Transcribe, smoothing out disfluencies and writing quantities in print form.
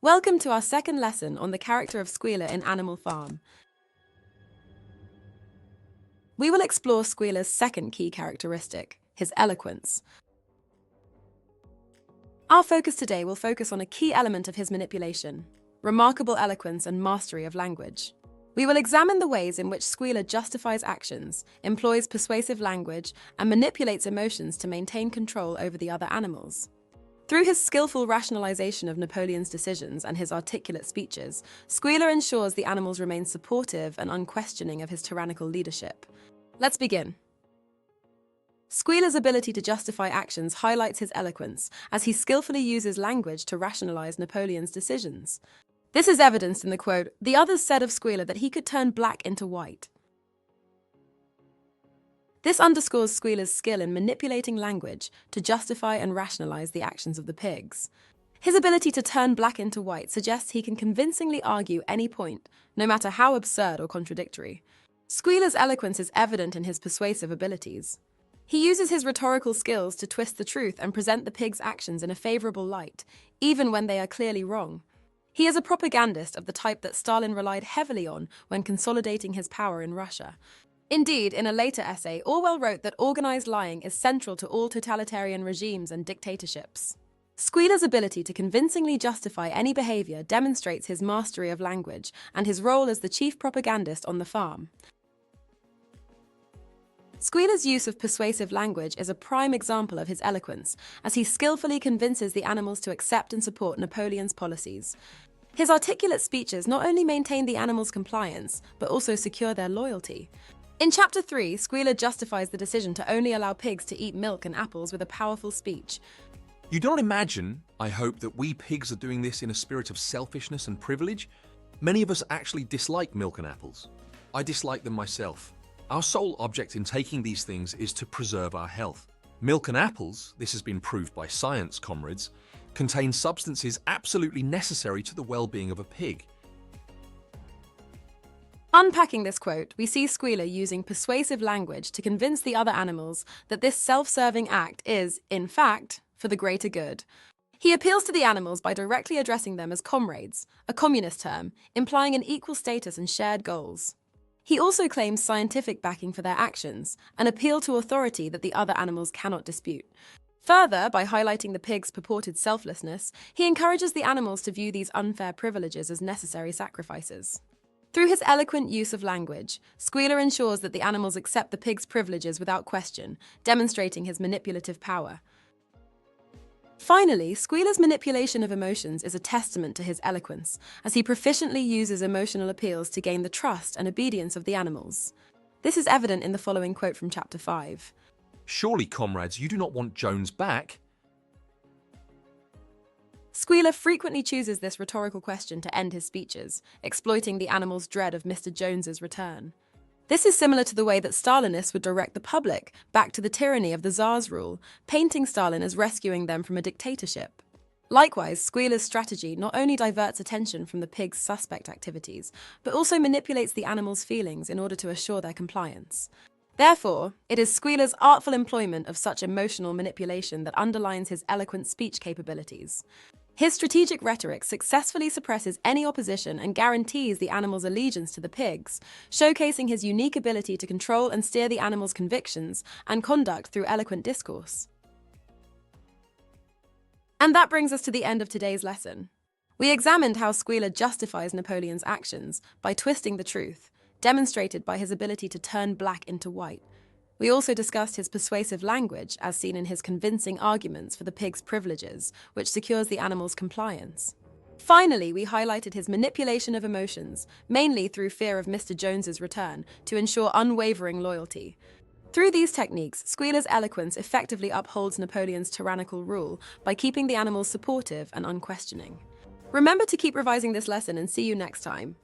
Welcome to our second lesson on the character of Squealer in Animal Farm. We will explore Squealer's second key characteristic, his eloquence. Our focus today will focus on a key element of his manipulation, remarkable eloquence and mastery of language. We will examine the ways in which Squealer justifies actions, employs persuasive language, and manipulates emotions to maintain control over the other animals. Through his skillful rationalization of Napoleon's decisions and his articulate speeches, Squealer ensures the animals remain supportive and unquestioning of his tyrannical leadership. Let's begin. Squealer's ability to justify actions highlights his eloquence, as he skillfully uses language to rationalize Napoleon's decisions. This is evidenced in the quote, "The others said of Squealer that he could turn black into white." This underscores Squealer's skill in manipulating language to justify and rationalize the actions of the pigs. His ability to turn black into white suggests he can convincingly argue any point, no matter how absurd or contradictory. Squealer's eloquence is evident in his persuasive abilities. He uses his rhetorical skills to twist the truth and present the pigs' actions in a favourable light, even when they are clearly wrong. He is a propagandist of the type that Stalin relied heavily on when consolidating his power in Russia. Indeed, in a later essay, Orwell wrote that organised lying is central to all totalitarian regimes and dictatorships. Squealer's ability to convincingly justify any behaviour demonstrates his mastery of language and his role as the chief propagandist on the farm. Squealer's use of persuasive language is a prime example of his eloquence, as he skillfully convinces the animals to accept and support Napoleon's policies. His articulate speeches not only maintain the animals' compliance, but also secure their loyalty. In Chapter 3, Squealer justifies the decision to only allow pigs to eat milk and apples with a powerful speech. You do not imagine, I hope, that we pigs are doing this in a spirit of selfishness and privilege? Many of us actually dislike milk and apples. I dislike them myself. Our sole object in taking these things is to preserve our health. Milk and apples, this has been proved by science, comrades, contain substances absolutely necessary to the well-being of a pig. Unpacking this quote, we see Squealer using persuasive language to convince the other animals that this self-serving act is, in fact, for the greater good. He appeals to the animals by directly addressing them as comrades, a communist term, implying an equal status and shared goals. He also claims scientific backing for their actions, an appeal to authority that the other animals cannot dispute. Further, by highlighting the pigs' purported selflessness, he encourages the animals to view these unfair privileges as necessary sacrifices. Through his eloquent use of language, Squealer ensures that the animals accept the pigs' privileges without question, demonstrating his manipulative power. Finally, Squealer's manipulation of emotions is a testament to his eloquence, as he proficiently uses emotional appeals to gain the trust and obedience of the animals. This is evident in the following quote from Chapter 5. Surely, comrades, you do not want Jones back? Squealer frequently chooses this rhetorical question to end his speeches, exploiting the animals' dread of Mr. Jones's return. This is similar to the way that Stalinists would direct the public back to the tyranny of the Tsar's rule, painting Stalin as rescuing them from a dictatorship. Likewise, Squealer's strategy not only diverts attention from the pigs' suspect activities, but also manipulates the animals' feelings in order to assure their compliance. Therefore, it is Squealer's artful employment of such emotional manipulation that underlines his eloquent speech capabilities. His strategic rhetoric successfully suppresses any opposition and guarantees the animals' allegiance to the pigs, showcasing his unique ability to control and steer the animals' convictions and conduct through eloquent discourse. And that brings us to the end of today's lesson. We examined how Squealer justifies Napoleon's actions by twisting the truth, demonstrated by his ability to turn black into white. We also discussed his persuasive language, as seen in his convincing arguments for the pigs' privileges, which secures the animals' compliance. Finally, we highlighted his manipulation of emotions, mainly through fear of Mr. Jones's return, to ensure unwavering loyalty. Through these techniques, Squealer's eloquence effectively upholds Napoleon's tyrannical rule by keeping the animals supportive and unquestioning. Remember to keep revising this lesson and see you next time.